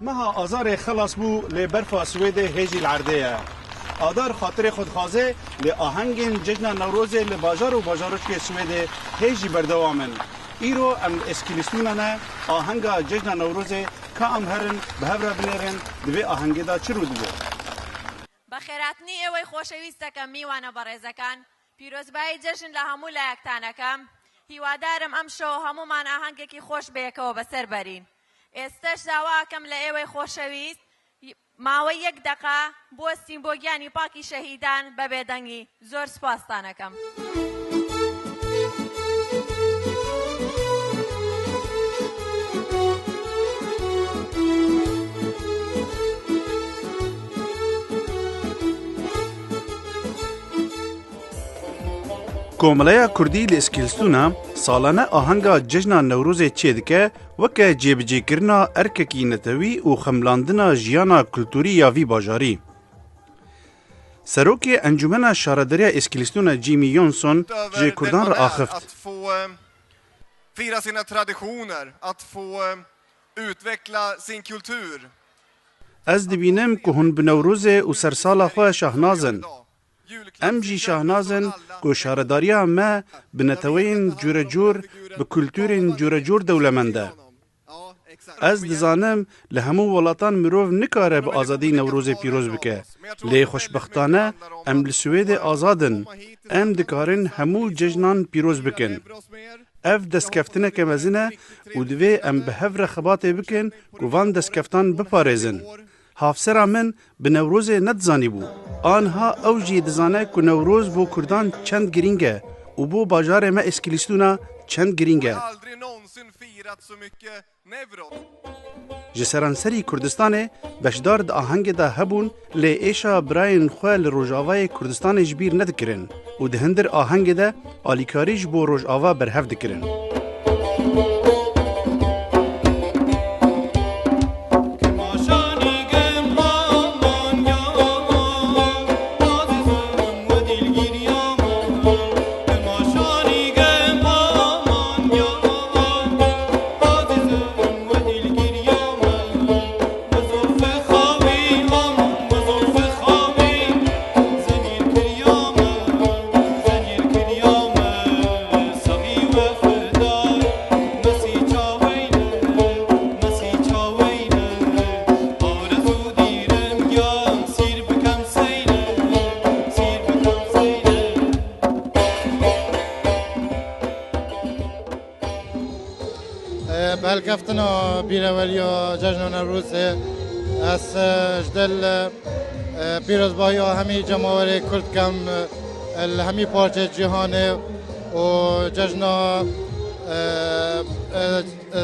مها آزار خلاص بو لبرفا سوید هیجی العرده آدار خاطر خودخوازه لی آهنگین جشن نوروز لی باجار و باجارشک سوید هیجی بردوامن ایرو ام اسکیلستونانه آهنگا جشن نوروز که ام هرن به هفره بنرن دوی آهنگی دا چرو دوی بخیراتنی اوی خوشویستکم میوانه برزکان پیروزبایی جشن لهمو لایکتانکم هیوادارم ام شو همو من آهنگی که خوش بیکو بسر برین استش دواکم لایوی خوشویست ماوەی یەک دقا بۆستین بۆ گیانی پاکی شەهیدان بە بێدەنگی زۆر سوپاستانەکەم. کۆمەڵەیە کوردی لە ئسکیلستونە ساڵانە ئاهەنگا جژنا نەورۆزê چێ dike weke jêbicêkirina erkekî netewî û xemlandina jiyana kultûrî ya vî bajarî. Serokê Encûmena Şaredariya Eskilistûna Jimmy Johnson ji Kurdan re axift. Fira sina traditioner, att få utveckla sin kultur. Ez dibînim ku hûn bi Newrozê û sersala xwe şahnazin. Em jî şahnazin ku şaredariya me bi neteweyên curecûr bi kultûrên curecûr dewlemend e. Ez dizanim li hemû welatan mirov nikare bi azadî Newrozê pîroz bike. Lê xoşbextane em li Swêdê azadin. Em dikarin hemû cejnan pîroz bikin. Ev destkeftine mezin e û divê em bi hev re xebatê bikin ku van destkeftan biparêzin. Hafsera min bi Newrozê nedizanî bû. Anha ew jî dizane ku Newroz bo Kurdan çend girîng e û bo bajarê me Eskilistûna çend girîng e. Ji seranserî Kurdistanê beşdar di ahengê de hebûn lê êşa birayên xwe li Rojavayê Kurdistanê ji bîr nedikirin û di hindir ahengê de alîkarî ji bo Rojava berhev dikirin. بهالكفتنا بيروليا جشن نوروز اس جدل پیروزباهی همی جماهیر کرد کم همی پارچه جهانه و جشن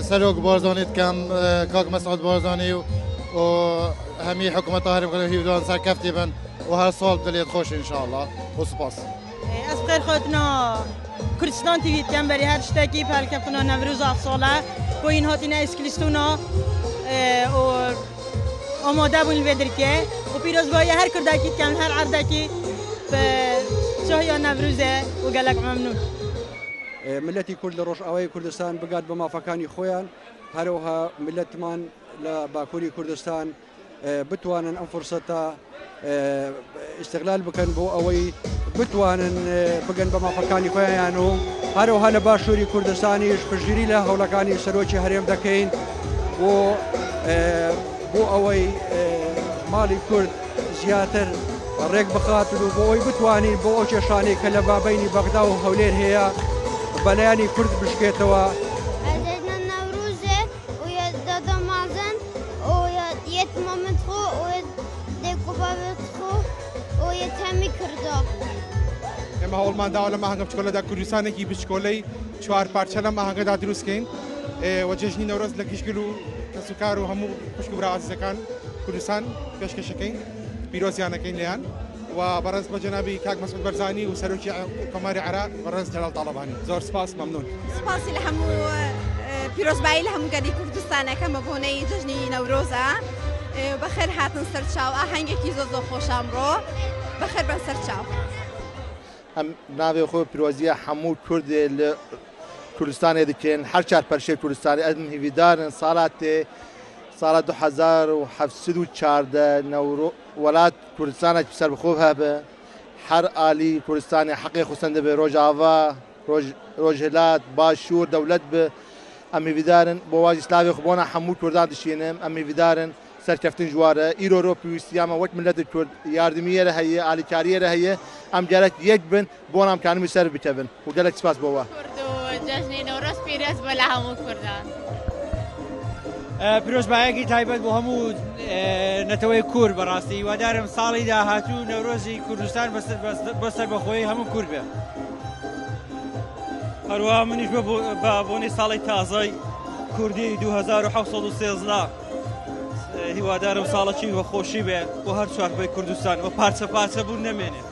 سلوک بارزانید کم کاک مسعود بارزانی و همی حکومت هرم کنه هیودان سرکفتی بن و هر سال دلیت خوش انشاءالله و سپاس. از خیر خودنا کردستان تیوید کم بری هر شتاکی بهالكفتنا نوروز افساله با این هاتین اسکلیستونا و آماده بودیم بدرکه و پیروزبایی هر کردکی کن هر عردکی به شهیان نوروزه و گلک ممنون. ملتی کرد روشاوای کردستان بگاد به مافکانی خویان هروها ملتمان لباکوری کردستان بتوانن ام فرصتا استغلال بکن بو اوی بتوانن بگن به مافکانی خویان و هروها لباشوری کردستانیش پشگیری له هولکانی سروچی هریم دکین و بو اوی مالی کرد زیاتر ڕێک بخاتن و بۆ ئەوی بتوانین بۆ ئەو کێشانەی کە لە بابینی بەغدا و هەولێر هەیە بەلایانی کورد بشکێتەوە. ئێمە هەوڵمان داوە لە ماهەنگە بچکۆلەدا کوردستانێکی بچکۆلەی چوار پارچە لە ماهەنگەدا دروستکەین و جێژنی نەورۆز لە گشتگل و کەسوکار و هەموو خوشک و برا عەزیزەکان کوردستان پێشکەشەکەین پیرۆزیانەکەین لێیان و بەڕێز بە جەنابی کاک مەسعود بەرزانی و سەرۆکی کۆماری عێراق بەڕێز جەلال تاڵەبانی زۆر سپاس مەمنون. سپاسی لە هەموو پیرۆزبایی لە هەموو گەلی کوردستانەکە بە بۆنەی جژنی نەورۆزە بەخێر هاتن سەرچاو ئاهەنگێکی زۆر زۆر خۆش ئەمڕۆ بەخێر بن سەرچاو. ئەم ناوێ خۆ پیرۆزیە هەموو کوردێ لە کوردستانê dikin her çar perşê Kurdistanê ez hîvîdarin salatê سال 2714 ولات كردستان بسر بخوب هبه هر آلی کردستان حقی خستنده به روز آوا روز هلات باشور دولت به امی ویدارن بواج اسلامی خبونا حمود کردان دشینم امی ویدارن سرکفتن جواره ایرو رو پیوستیام وقت ملت کرد یاردمیه رهیه آلی کاریه رهیه ام جالک یک بن بونام کانمی سر بتبن و جالک سپاس بوا کرد و جشن نوروز پیروز بلا همو کردان پیرۆزبایەکی تایبەت بۆ هەموو نەتەوەی کورد بەڕاستی وادارم ساڵی داهاتوو نەورۆزی کوردستان بەسەر بەخۆی هەموو کورد بێ هەروەها منیش بە بۆنەی ساڵی تازای کوردی 2713 هیوادارم ساڵەکی بەخۆشی بێ بۆ هەر چوارپەی کوردستان بە پارچە پارچە بوون نەمێنێت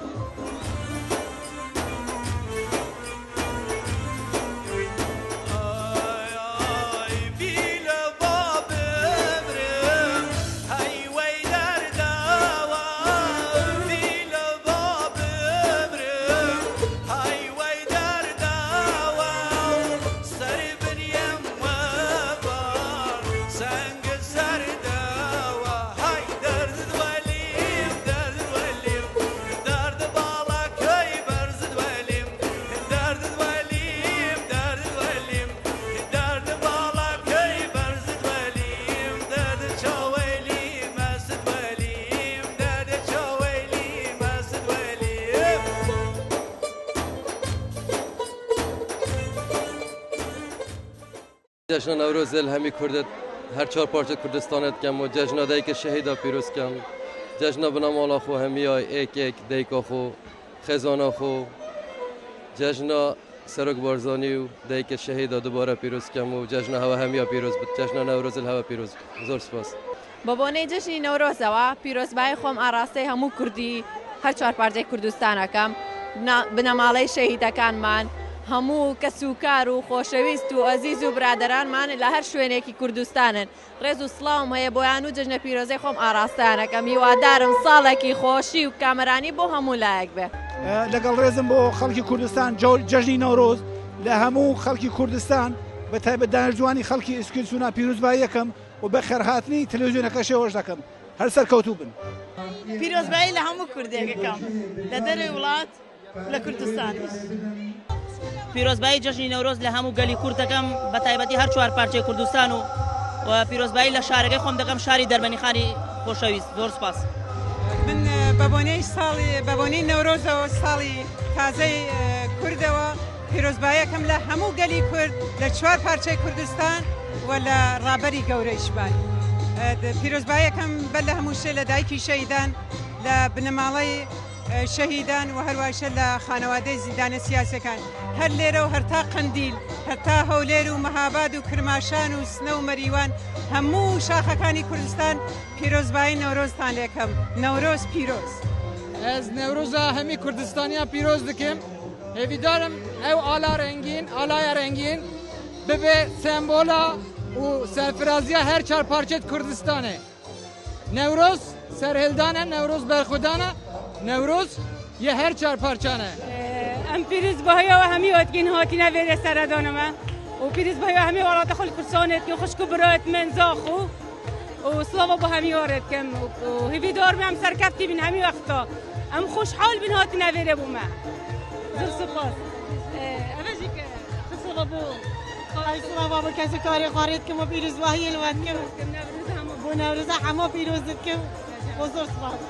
جشن نوروز همی کردت هر چهار پارچه کردستانت کم و جشن دایی که شهیدا پیروز کم جشن بنا مالا خو همی های ایک دیکا خو خزانا خو جشن سرک بارزانی و دایی که شهیدا دوباره پیروز کم و جشن هوا همی ها پیروز جشن نوروز هوا پیروز زور سپاس بابونه جشنی نوروز و پیروز بای خوم آراسته همو کردی هر چهار پارچه کردستان کم بنامالی شهیدا کان من هەموو کەسوکار و خۆشەویست و ئەزیز و برادرانمان لە هەر شوێنێکی کوردستانن ڕێز و سڵاوم هەیە بۆیان و جژنە پیرۆزەی خۆم ئاراستانەکەم هیوادارم ساڵێکی خۆشی و کامەرانی بۆ هەموو لایەک بێ لەگەڵ ڕێزم بۆ خەڵکی کوردستان جەژنی نەورۆز لە هەموو خەڵکی کوردستان بە تایبەت دانیشتوانی خەڵکی ئیسکیلسونا پیرۆزبایی یەکەم و بە خێرهاتنی تەلەڤیزیۆنەکە شێوەش دەکەم هەر سەرکەوتوو بن پیرۆزبایی لە هەموو کوردێکەکەم لە دەرەوەی وڵات لە کوردستانیش پیرۆزبایی جەژنی نەورۆز لە هەموو گەلی کوردەکەم بە تایبەتی هەر چوار پارچەی کوردستان و پیرۆزبایی لە شارەکەی خۆم دەکەم شاری دەربەنیخانی خۆشەویست زۆر سپاس من بەبوونەی نەورۆزەوە ساڵی تازەی کوردەوە پیرۆزبایەکەم لە هەموو گەلی کورد لە چوار پارچەی کوردستان و لە ڕابەری گەورەیشبان پیرۆزبایەکەم بەر لە هەموو شێ لە دایکی شەهیدان لە بنەماڵەی شەهیدان و هەرواشە لە خانەوادەی زیندانە سیاسەکان هەر لێرە و هەرتا قەندیل هەرتا هەولێر و مەهاباد و کرماشان و سنە و مەریوان هەموو شاخەکانی کوردستان پیرۆزبایی نەورۆزتان لێکەم نەورۆز پیرۆز ez Newroza hemî Kurdistaniya pîroz dikim hêvîdarim ew ala rengîn alaya rengîn bibe sembola û serfiraziya her çar parçet Kurdistanê Newroz serhildane Newroz berxwedane Newroz ye her çar parçane em pîrozbahiya we hemî otgîn hatîne vêrê seredana me û pîrozbahiya hemî welata xwe li Kurdistanê dikin xweşk û birayet min zax û slava bo hemî warê dikim û hêvîdar me em serkeftî bin hemî wexta em xweşhal bin hatîne vêrê bû me zor spas ev jî ke slava bo slava bo kesekarê xwarê dikim û pîrozbahiyê li we dikim bo Newroza hema pîroz dikim û zor spas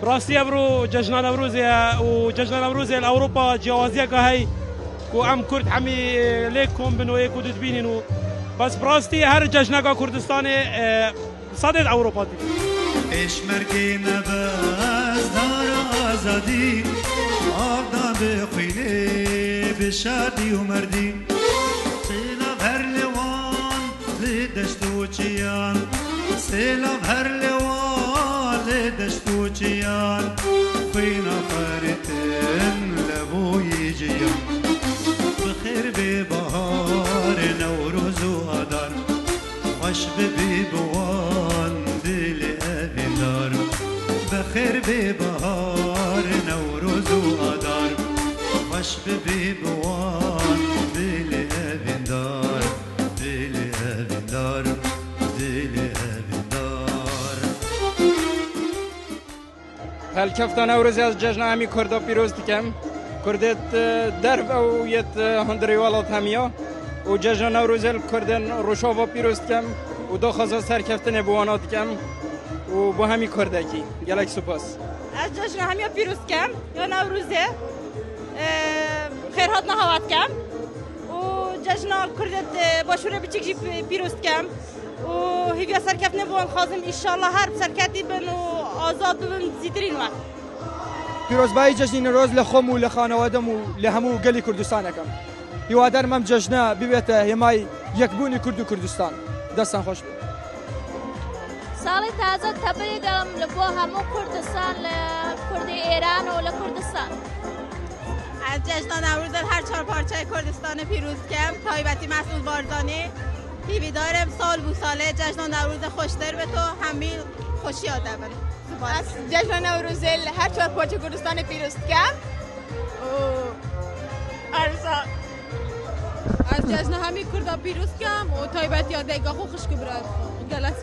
براستی ابرو جشن نوروزه و جشن نوروزه الاوروبا جوازیه که هی کو ام کرد همی لیکم بنوی کودت بینینو بس براستی هر جشن که کردستان صدد اروپا دی اشمرکی نباز دار آزادی آبدا بخیله بشادی و مردی سیلاب هر لوان لدشت و چیان سیلاب هر لوان دشتو چیان خینا فرتن لبوی جیان بخیر به بهار نوروز و آدار خوش به بوان دل اویندار بخیر به بهار نوروز و آدار خوش به بوان دل اویندار دل اویندار دل هالكفتا نوروز از جشن همی کردا پیروز دکم کردت درب او یت هندری ولات همیا و جشن نوروز کردن روشاوا پیروز دکم و دو خزا سرکفتن بوانات کم و با همی کردکی گلک سپاس از جشن همیا پیروز کم یا نوروزه خیرهات نهاوت کم و جشن کردت باشوره بچگی پیروز کم و هیویا سرکفتن بوان خازم انشالله هر سرکتی بن و آزاد بن زیدرین وقت پیروزبایی جشن نوروز لخوم و لخانوادم و لهمو گلی کردستان کم هیوادار مم جشن بیبته همای یکبونی کرد و کردستان دستان خوش بود سال تازه تبری دارم لبو همو کردستان لکرد ایران و لکردستان از جشن نوروز هر 4 پارچه کردستان پیروز کم تایبتی مسئول بارزانی هیویدارم سال بو ساله جشن نوروز خوشتر به تو همین خوشی آده بن از جشن نوروز هر 4 پارچه کردستان پیروز کم ارزا از جشن همی کردا پیروز کم و تایبتی آده گاهو خوشک برای گلک